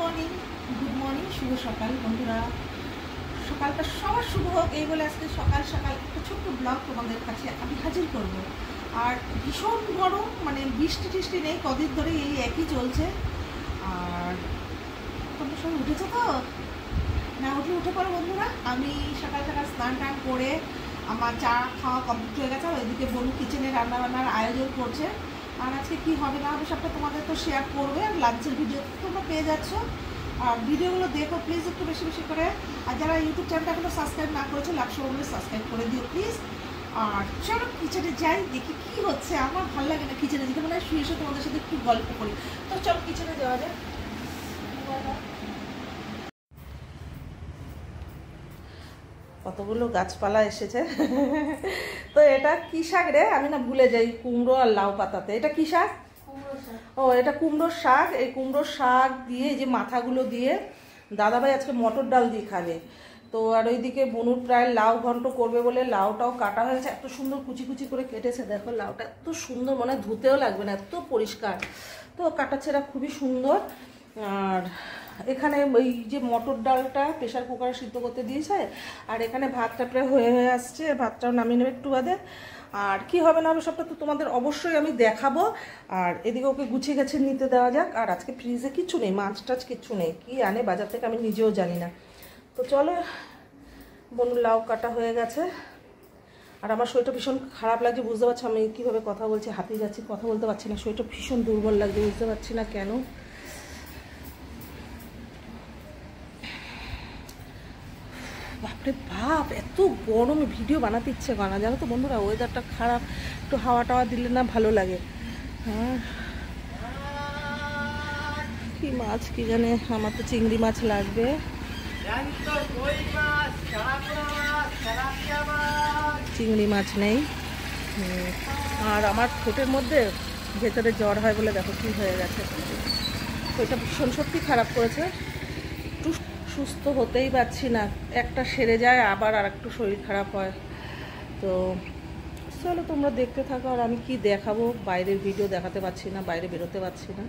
Good morning, শুভ সকাল বন্ধুরা। সকালটা সবার শুভ হোক এই বলে আজকে সকাল সকাল একটা ছোট্ট ব্লগ তোমাদের কাছে আমি হাজির করব। আর ভীষণ গরম, মানে বৃষ্টি টিষ্টি নেই, কদিন ধরে এই একই চলছে। আর তোমরা সবাই উঠেছো তো? না উঠলে উঠে পড়ো বন্ধুরা। আমি সকাল সকাল স্নান টান করে আমার চা খাওয়া কমপ্লিট হয়ে গেছে। ওইদিকে বনু কিচেনে রান্নাবান্নার আয়োজন করছে। আর আজকে কী হবে না হবে সবটা তোমাদের তো শেয়ার করবে। আর লাঞ্চের ভিডিও তোমরা পেয়ে যাচ্ছ। আর ভিডিওগুলো দেখো প্লিজ একটু বেশি বেশি করে। আর যারা ইউটিউব চ্যানেলটা এখনো সাবস্ক্রাইব না করেছো, লাক্স বলে সাবস্ক্রাইব করে দিও প্লিজ। আর চলো কিচেনে যাই, দেখি কী হচ্ছে। আমার ভালো লাগে না কিচেনে যেতে, মানে শুয়ে শুয়ে তোমাদের সাথে একটু গল্প করি। তো চলো কিচেনে যাওয়া যায়। কতগুলো গাছপালা এসেছে। তো এটা কি শাক রে? আমি না ভুলে যাই, কুমড়ো আর লাউ পাতাতে। এটা কি শাক? ও, এটা কুমড়োর শাক। এই কুমড়োর শাক দিয়ে যে মাথাগুলো দিয়ে দাদাভাই আজকে মটর ডাল দিয়ে খাবে। তো আর ওইদিকে বনুর প্রায় লাউ ঘন্ট করবে বলে লাউটাও কাটা হয়ে গেছে। এত সুন্দর কুচি কুচি করে কেটেছে, দেখো লাউটা এত সুন্দর, মনে হয় ধুতেও লাগবে না, এত পরিষ্কার। তো কাটাছেড়া খুবই সুন্দর। আর এখানে ওই যে মটর ডালটা প্রেশার কুকারে সিদ্ধ করতে দিয়েছে। আর এখানে ভাতটা প্রায় হয়ে আসছে, ভাতটাও নামিয়ে নেবে একটু বাদে। আর কি হবে না হবে সবটা তো তোমাদের অবশ্যই আমি দেখাবো। আর এদিকে ওকে গুছিয়ে গেছে নিতে দেওয়া যাক। আর আজকে ফ্রিজে কিচ্ছু নেই, মাছ টাছ কিচ্ছু নেই, কি আনে বাজার থেকে আমি নিজেও জানি না। তো চলো, বনু লাউ কাটা হয়ে গেছে। আর আমার শরীরটা ভীষণ খারাপ লাগছে, বুঝতে পারছি আমি কীভাবে কথা বলছি, হাঁপিয়ে যাচ্ছি, কথা বলতে পারছি না, শরীরটা ভীষণ দুর্বল লাগছে, বুঝতে পারছি না কেন। বাপরে বাপ, এত গরমে ভিডিও বানাতে ইচ্ছে করে না জানো তো বন্ধুরা। ওয়েদারটা খারাপ, একটু হাওয়া টাওয়া দিলে না ভালো লাগে। হ্যাঁ, কি মাছ কি জানে, আমার তো চিংড়ি মাছ লাগবে। চিংড়ি মাছ নেই। আর আমার ঠোঁটের মধ্যে ভেতরে জ্বর হয় বলে দেখো কি হয়ে গেছে। ওইটা ভীষণ সত্যি খারাপ করেছে। একটু সুস্থ হতেই পারছি না, একটা সেরে যায় আবার আর একটু শরীর খারাপ হয়। তো চলো তোমরা দেখতে থাকো। আর আমি কি দেখাবো, বাইরের ভিডিও দেখাতে পারছি না, বাইরে বেরোতে পারছি না।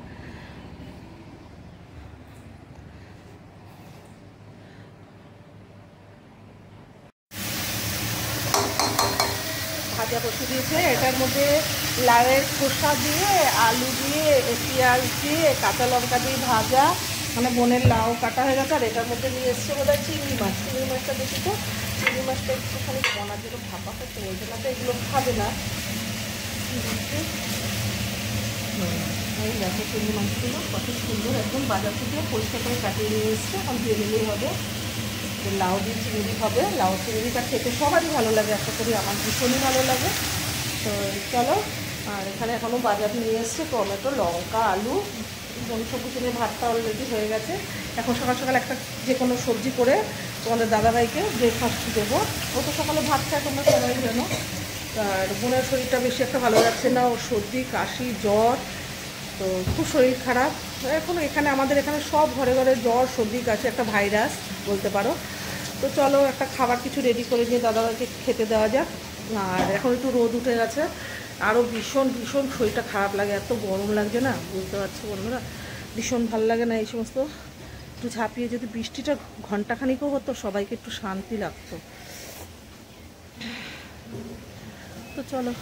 ভাজা বসে দিয়েছে, এটার মধ্যে লাউয়ের খোসা দিয়ে, আলু দিয়ে, পেঁয়াজ দিয়ে, কাঁচা লঙ্কা দিয়ে ভাজা, মানে বোনের লাউ কাটা হয়ে গেছে। আর এটার মধ্যে নিয়ে এসছে বোধ হয় চিংড়ি মাছ। চিংড়ি মাছটা দেখি তো, চিংড়ি মাছটা একটুখানি বনার জন্য ভাপা করতে বলছে না, তো এগুলো খাবে না। এই দেখো চিংড়ি মাছগুলো কত সুন্দর একদম বাজার থেকে পরিষ্কার করে কাটিয়ে নিয়ে এসছে। এখন দিয়ে নিলেই হবে। লাউ দিয়ে চিংড়ি হবে। লাউ চিংড়িটা খেতে সবারই ভালো লাগে, আশা করি আমার ভীষণই ভালো লাগে। তো চলো। আর এখানে এখনও বাজার নিয়ে এসছে টমেটো, লঙ্কা, আলু, সবজি কিনে ভাতটা অলরেডি হয়ে গেছে। এখন সকাল সকাল একটা যে কোনো সবজি করে তোমাদের দাদাভাইকে ব্রেকফাস্ট দেবো। ও তো সকালে ভাত খায়, তোমরা সবাই জানো। আর বোনের শরীরটা বেশি একটা ভালো যাচ্ছে না, ওর সর্দি কাশি জ্বর, তো খুব শরীর খারাপ। এখন এখানে আমাদের এখানে সব ঘরে ঘরে জ্বর সর্দি কাশি, একটা ভাইরাস বলতে পারো। তো চলো একটা খাবার কিছু রেডি করে নিয়ে দাদাভাইকে খেতে দেওয়া যাক। আর এখন একটু রোদ উঠে গেছে, আরও ভীষণ ভীষণ শরীরটা খারাপ লাগে, এত গরম লাগছে না, বুঝতে পারছো বন্ধুরা। ভীষণ ভালো লাগে না এই সমস্ত। একটু ঝাঁপিয়ে যদি বৃষ্টিটা ঘন্টাখানিকও হতো, সবাইকে একটু শান্তি লাগতো। তো চলো।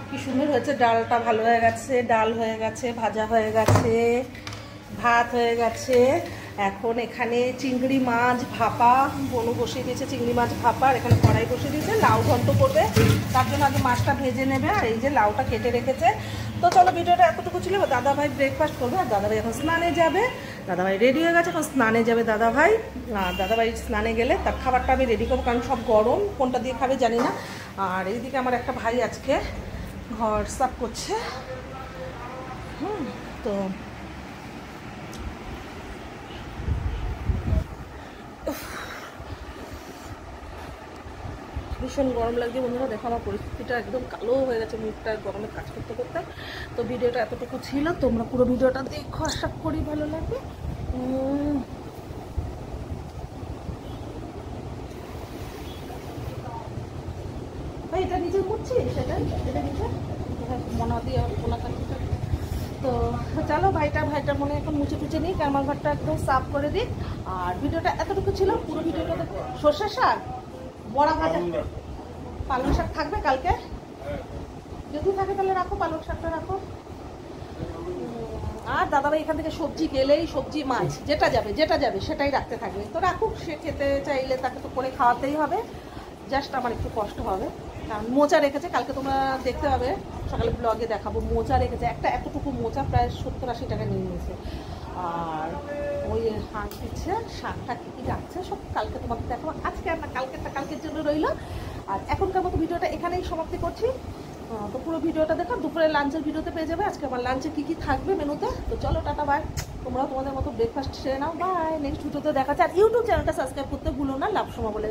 কি সুন্দর হয়েছে, ডালটা ভালো হয়ে গেছে, ডাল হয়ে গেছে, ভাজা হয়ে গেছে, ভাত হয়ে গেছে। এখন এখানে চিংড়ি মাছ ভাপা বনু বসিয়ে দিয়েছে, চিংড়ি মাছ ভাপা। আর এখানে কড়াই বসিয়ে দিয়েছে, লাউ ঘন্ট করবে, তার জন্য আগে মাছটা ভেজে নেবে। আর এই যে লাউটা কেটে রেখেছে। তো চলো ভিডিওটা এতটুকু ছিল। দাদাভাই ব্রেকফাস্ট করবে, আর দাদাভাই এখন স্নানে যাবে। দাদাভাই রেডি হয়ে গেছে, এখন স্নানে যাবে দাদাভাই। আর দাদাভাই স্নানে গেলে তার খাবারটা আমি রেডি করবো, কারণ সব গরম, কোনটা দিয়ে খাবে জানি না। আর এইদিকে আমার একটা ভাই আজকে ঘর সাফ করছে। তো ভীষণ গরম লাগছে বন্ধুরা। দেখো আমার পরিস্থিতিটা একদম কালো হয়ে গেছে, মুখটা গরমে কাজ করতে করতে। তো ভিডিওটা এতটুকু ছিল, তোমরা পুরো ভিডিওটা দেখো, আশা করি ভালো লাগবে। এটা নিজে করছি, সেটা এটা নিজে মনা দিয়ে কোনা কাটিটা তো চলো ভাইটা মনে এখন মুছে টুচে নিই, আমার ঘরটা একদম সাফ করে দিই। আর ভিডিওটা এতটুকু ছিল, পুরো ভিডিওটা সর্ষের শাক বড়া ভাজা, পালং শাক থাকবে কালকে, যদি থাকে তাহলে রাখো, পালং শাকটা রাখো। আর দাদাভাই এখান থেকে সবজি গেলেই সবজি মাছ যেটা যাবে সেটাই রাখতে থাকবে, তো রাখুক, সে খেতে চাইলে তাকে তো করে খাওয়াতেই হবে। জাস্ট আমার একটু কষ্ট হবে, কারণ মোচা রেখেছে, কালকে তোমরা দেখতে পাবে সকালে ব্লগে দেখাবো। মোচা রেখেছে একটা, এতটুকু মোচা প্রায় 70-80 টাকা নিয়ে নিয়েছে। আর ওই শাক দিচ্ছে, শাকটা কী কী রাখছে সব কালকে তোমাদের দেখাবো, আজকে আর না, কালকের জন্য রইলো। আর এখনকার মতো ভিডিওটা এখানেই সমাপ্তি করছি। তো পুরো ভিডিওটা দেখো, দুপুরে লাঞ্চের ভিডিওতে পেয়ে যাবে আজকে আমার লাঞ্চে কী কী থাকবে মেনুতে। তো চলো টাটা বাই, তোমরাও তোমাদের মতো ব্রেকফাস্ট সেরে নাও, বাই। নেক্সট ভিডিওতে দেখা যাচ্ছে। আর ইউটিউব চ্যানেলটা সাবস্ক্রাইব করতে ভুলো না, লাভ সময় বলে